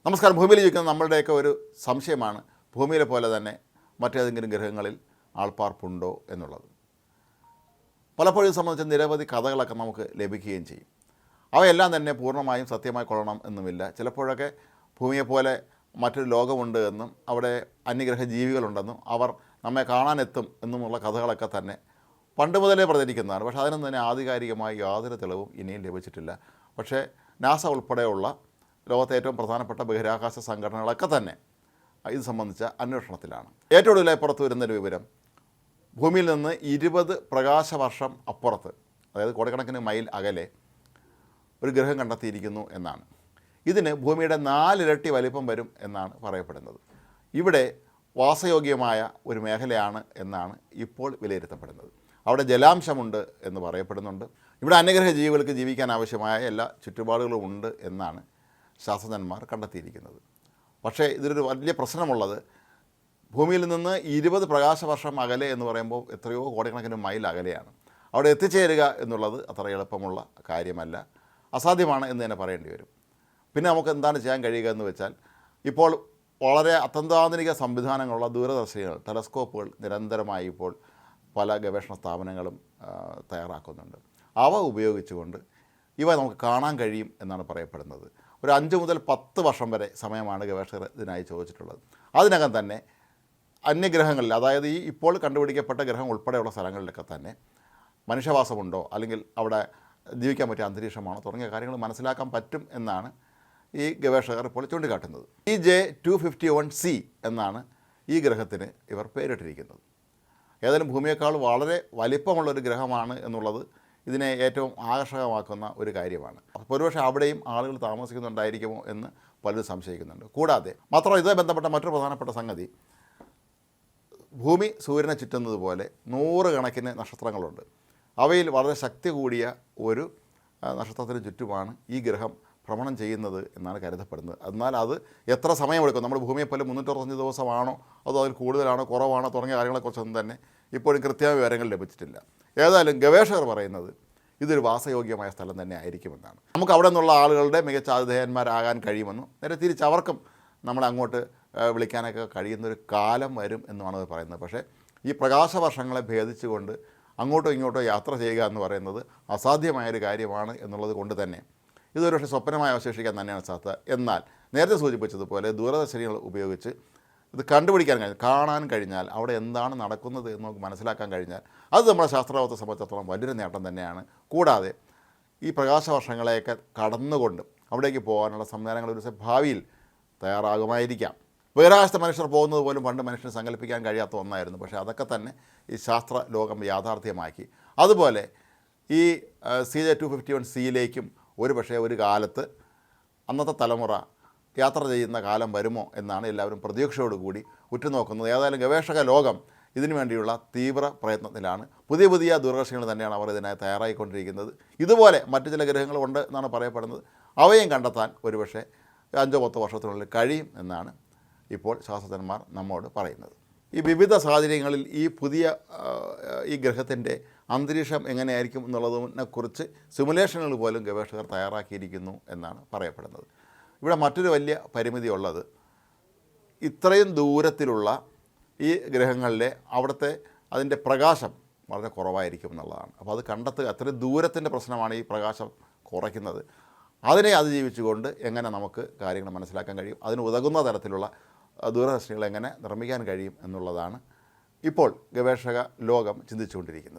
നമസ്കാരം. ഭൂമിയിൽ ജീവിക്കുന്ന നമ്മളുടെയൊക്കെ ഒരു സംശയമാണ് ഭൂമിയിലെ പോലെ തന്നെ മറ്റേതെങ്കിലും ഗ്രഹങ്ങളിൽ ആൾപ്പാർപ്പുണ്ടോ എന്നുള്ളത്. പലപ്പോഴും സംബന്ധിച്ച നിരവധി കഥകളൊക്കെ നമുക്ക് ലഭിക്കുകയും ചെയ്യും. അവയെല്ലാം തന്നെ പൂർണ്ണമായും സത്യമായി കൊള്ളണം എന്നുമില്ല. ചിലപ്പോഴൊക്കെ ഭൂമിയെപ്പോലെ മറ്റൊരു ലോകമുണ്ട് എന്നും അവിടെ അന്യഗ്രഹ ജീവികളുണ്ടെന്നും അവർ നമ്മെ കാണാനെത്തും എന്നുമുള്ള കഥകളൊക്കെ തന്നെ പണ്ട് മുതലേ പ്രചരിക്കുന്നതാണ്. പക്ഷേ അതിനൊന്നും തന്നെ ആധികാരികമായി യാതൊരു തെളിവും ഇനിയും ലഭിച്ചിട്ടില്ല. പക്ഷേ നാസ ഉൾപ്പെടെയുള്ള ലോകത്തെ ഏറ്റവും പ്രധാനപ്പെട്ട ബഹിരാകാശ സംഘടനകളൊക്കെ തന്നെ ഇത് സംബന്ധിച്ച അന്വേഷണത്തിലാണ്. ഏറ്റവും ഒടുവിലായി പുറത്തു വരുന്നൊരു വിവരം, ഭൂമിയിൽ നിന്ന് 20 പ്രകാശവർഷം അപ്പുറത്ത്, അതായത് കോടിക്കണക്കിന് മൈൽ അകലെ ഒരു ഗ്രഹം കണ്ടെത്തിയിരിക്കുന്നു എന്നാണ്. ഇതിന് ഭൂമിയുടെ 4 ഇരട്ടി വലിപ്പം വരും എന്നാണ് പറയപ്പെടുന്നത്. ഇവിടെ വാസയോഗ്യമായ ഒരു മേഖലയാണ് എന്നാണ് ഇപ്പോൾ വിലയിരുത്തപ്പെടുന്നത്. അവിടെ ജലാംശമുണ്ട് എന്ന് പറയപ്പെടുന്നുണ്ട്. ഇവിടെ അന്യഗ്രഹ ജീവികൾക്ക് ജീവിക്കാൻ ആവശ്യമായ എല്ലാ ചുറ്റുപാടുകളും ഉണ്ട് എന്നാണ് ശാസ്ത്രജ്ഞന്മാർ കണ്ടെത്തിയിരിക്കുന്നത്. പക്ഷേ ഇതിലൊരു വലിയ പ്രശ്നമുള്ളത്, ഭൂമിയിൽ നിന്ന് 20 പ്രകാശവർഷം അകലെ എന്ന് പറയുമ്പോൾ എത്രയോ കോടിക്കണക്കിന് മൈൽ അകലെയാണ്. അവിടെ എത്തിച്ചേരുക എന്നുള്ളത് അത്ര എളുപ്പമുള്ള കാര്യമല്ല, അസാധ്യമാണ് എന്ന് തന്നെ പറയേണ്ടി വരും. പിന്നെ നമുക്ക് എന്താണ് ചെയ്യാൻ കഴിയുക എന്ന് വെച്ചാൽ, ഇപ്പോൾ വളരെ അത്യന്താധുനിക സംവിധാനങ്ങളുള്ള ദൂരദർശിനികൾ, ടെലസ്കോപ്പുകൾ നിരന്തരമായി ഇപ്പോൾ പല ഗവേഷണ സ്ഥാപനങ്ങളും തയ്യാറാക്കുന്നുണ്ട്. അവ ഉപയോഗിച്ചുകൊണ്ട് ഇവ നമുക്ക് കാണാൻ കഴിയും എന്നാണ് പറയപ്പെടുന്നത്. ഒരു 5 മുതൽ 10 വർഷം വരെ സമയമാണ് ഗവേഷകർ ഇതിനായി ചോദിച്ചിട്ടുള്ളത്. അതിനകം തന്നെ അന്യഗ്രഹങ്ങളിൽ, അതായത് ഈ ഇപ്പോൾ കണ്ടുപിടിക്കപ്പെട്ട ഗ്രഹം ഉൾപ്പെടെയുള്ള സ്ഥലങ്ങളിലൊക്കെ തന്നെ മനുഷ്യവാസമുണ്ടോ, അല്ലെങ്കിൽ അവിടെ ജീവിക്കാൻ പറ്റിയ അന്തരീക്ഷമാണോ തുടങ്ങിയ കാര്യങ്ങൾ മനസ്സിലാക്കാൻ പറ്റും എന്നാണ് ഈ ഗവേഷകർ ഇപ്പോൾ ചൂണ്ടിക്കാട്ടുന്നത്. EJ251c എന്നാണ് ഈ ഗ്രഹത്തിന് ഇവർ പേരിട്ടിരിക്കുന്നത്. ഏതായാലും ഭൂമിയേക്കാൾ വളരെ വലിപ്പമുള്ളൊരു ഗ്രഹമാണ് എന്നുള്ളത് ഇതിനെ ഏറ്റവും ആകർഷകമാക്കുന്ന ഒരു കാര്യമാണ്. ഒരുപക്ഷെ അവിടെയും ആളുകൾ താമസിക്കുന്നുണ്ടായിരിക്കുമോ എന്ന് പലരും സംശയിക്കുന്നുണ്ട്. കൂടാതെ മാത്രം ഇതുമായി ബന്ധപ്പെട്ട മറ്റൊരു പ്രധാനപ്പെട്ട സംഗതി, ഭൂമി സൂര്യനെ ചുറ്റുന്നത് പോലെ 100 കണക്കിന് നക്ഷത്രങ്ങളുണ്ട്. അവയിൽ വളരെ ശക്തി കൂടിയ ഒരു നക്ഷത്രത്തിന് ചുറ്റുമാണ് ഈ ഗ്രഹം ഭ്രമണം ചെയ്യുന്നത് എന്നാണ് കരുതപ്പെടുന്നത്. എന്നാൽ അത് എത്ര സമയമെടുക്കും, നമ്മുടെ ഭൂമിയെപ്പോലെ 365 ദിവസമാണോ അതോ അതിൽ കൂടുതലാണോ കുറവാണോ തുടങ്ങിയ കാര്യങ്ങളെക്കുറിച്ചൊന്നും തന്നെ ഇപ്പോഴും കൃത്യമായ വിവരങ്ങൾ ലഭിച്ചിട്ടില്ല. ഏതായാലും ഗവേഷകർ പറയുന്നത് ഇതൊരു വാസയോഗ്യമായ സ്ഥലം തന്നെ ആയിരിക്കുമെന്നാണ്. നമുക്ക് അവിടെ നിന്നുള്ള ആളുകളുടെ മികച്ച ആതിഥേയന്മാരാകാൻ കഴിയുമെന്നും നേരെ തിരിച്ച് അവർക്കും നമ്മളെ അങ്ങോട്ട് വിളിക്കാനൊക്കെ കഴിയുന്നൊരു കാലം വരും എന്നുമാണ് പറയുന്നത്. പക്ഷേ ഈ പ്രകാശവർഷങ്ങളെ ഭേദിച്ചുകൊണ്ട് അങ്ങോട്ടോ ഇങ്ങോട്ടോ യാത്ര ചെയ്യുക എന്ന് പറയുന്നത് അസാധ്യമായൊരു കാര്യമാണ് എന്നുള്ളത് കൊണ്ട് തന്നെ ഇതൊരു പക്ഷേ സ്വപ്നമായി അവശേഷിക്കാൻ തന്നെയാണ് സാധ്യത. എന്നാൽ നേരത്തെ സൂചിപ്പിച്ചതുപോലെ ദൂരദർശിനികൾ ഉപയോഗിച്ച് ഇത് കണ്ടുപിടിക്കാൻ കാണാൻ കഴിഞ്ഞാൽ, അവിടെ എന്താണ് നടക്കുന്നത് എന്ന് നമുക്ക് മനസ്സിലാക്കാൻ കഴിഞ്ഞാൽ അത് നമ്മുടെ ശാസ്ത്രലോകത്തെ സംബന്ധിച്ചിടത്തോളം വലിയൊരു നേട്ടം തന്നെയാണ്. കൂടാതെ ഈ പ്രകാശവർഷങ്ങളെയൊക്കെ കടന്നുകൊണ്ട് അവിടേക്ക് പോകാനുള്ള സംവിധാനങ്ങൾ ഒരു ഭാവിയിൽ തയ്യാറാകുമായിരിക്കാം. ബഹിരാകാശത്തെ മനുഷ്യർ പോകുന്നത് പോലും പണ്ട് മനുഷ്യന് സങ്കല്പിക്കാൻ കഴിയാത്ത ഒന്നായിരുന്നു. പക്ഷേ അതൊക്കെ തന്നെ ഈ ശാസ്ത്ര ലോകം യാഥാർത്ഥ്യമാക്കി. അതുപോലെ ഈ CJ251cയിലേക്കും ഒരു പക്ഷേ ഒരു കാലത്ത് അന്നത്തെ തലമുറ യാത്ര ചെയ്യുന്ന കാലം വരുമോ എന്നാണ് എല്ലാവരും പ്രതീക്ഷയോടുകൂടി ഉറ്റുനോക്കുന്നത്. ഏതായാലും ഗവേഷക ലോകം ഇതിനു വേണ്ടിയുള്ള തീവ്ര പ്രയത്നത്തിലാണ്. പുതിയ പുതിയ ദൂരദർശിനികൾ തന്നെയാണ് അവർ ഇതിനായി തയ്യാറായിക്കൊണ്ടിരിക്കുന്നത്. ഇതുപോലെ മറ്റു ചില ഗ്രഹങ്ങളുണ്ട് എന്നാണ് പറയപ്പെടുന്നത്. അവയും കണ്ടെത്താൻ ഒരുപക്ഷെ 5-10 വർഷത്തിനുള്ളിൽ കഴിയും എന്നാണ് ഇപ്പോൾ ശാസ്ത്രജ്ഞന്മാർ നമ്മോട് പറയുന്നത്. ഈ വിവിധ സാഹചര്യങ്ങളിൽ ഈ പുതിയ ഈ ഗ്രഹത്തിൻ്റെ അന്തരീക്ഷം എങ്ങനെയായിരിക്കും എന്നുള്ളതിനെക്കുറിച്ച് സിമുലേഷനുകൾ പോലും ഗവേഷകർ തയ്യാറാക്കിയിരിക്കുന്നു എന്നാണ് പറയപ്പെടുന്നത്. ഇവിടെ മറ്റൊരു വലിയ പരിമിതി ഉള്ളത്, ഇത്രയും ദൂരത്തിലുള്ള ഈ ഗ്രഹങ്ങളിലെ അവിടുത്തെ അതിൻ്റെ പ്രകാശം വളരെ കുറവായിരിക്കും എന്നുള്ളതാണ്. അപ്പോൾ അത് കണ്ടെത്തുക, അത്രയും ദൂരത്തിൻ്റെ പ്രശ്നമാണ് ഈ പ്രകാശം കുറയ്ക്കുന്നത്. അതിനെ അതിജീവിച്ചുകൊണ്ട് എങ്ങനെ നമുക്ക് കാര്യങ്ങൾ മനസ്സിലാക്കാൻ കഴിയും, അതിന് ഉതകുന്ന തരത്തിലുള്ള ദൂരദർശിനികൾ എങ്ങനെ നിർമ്മിക്കാൻ കഴിയും എന്നുള്ളതാണ് ഇപ്പോൾ ഗവേഷക ലോകം ചിന്തിച്ചുകൊണ്ടിരിക്കുന്നത്.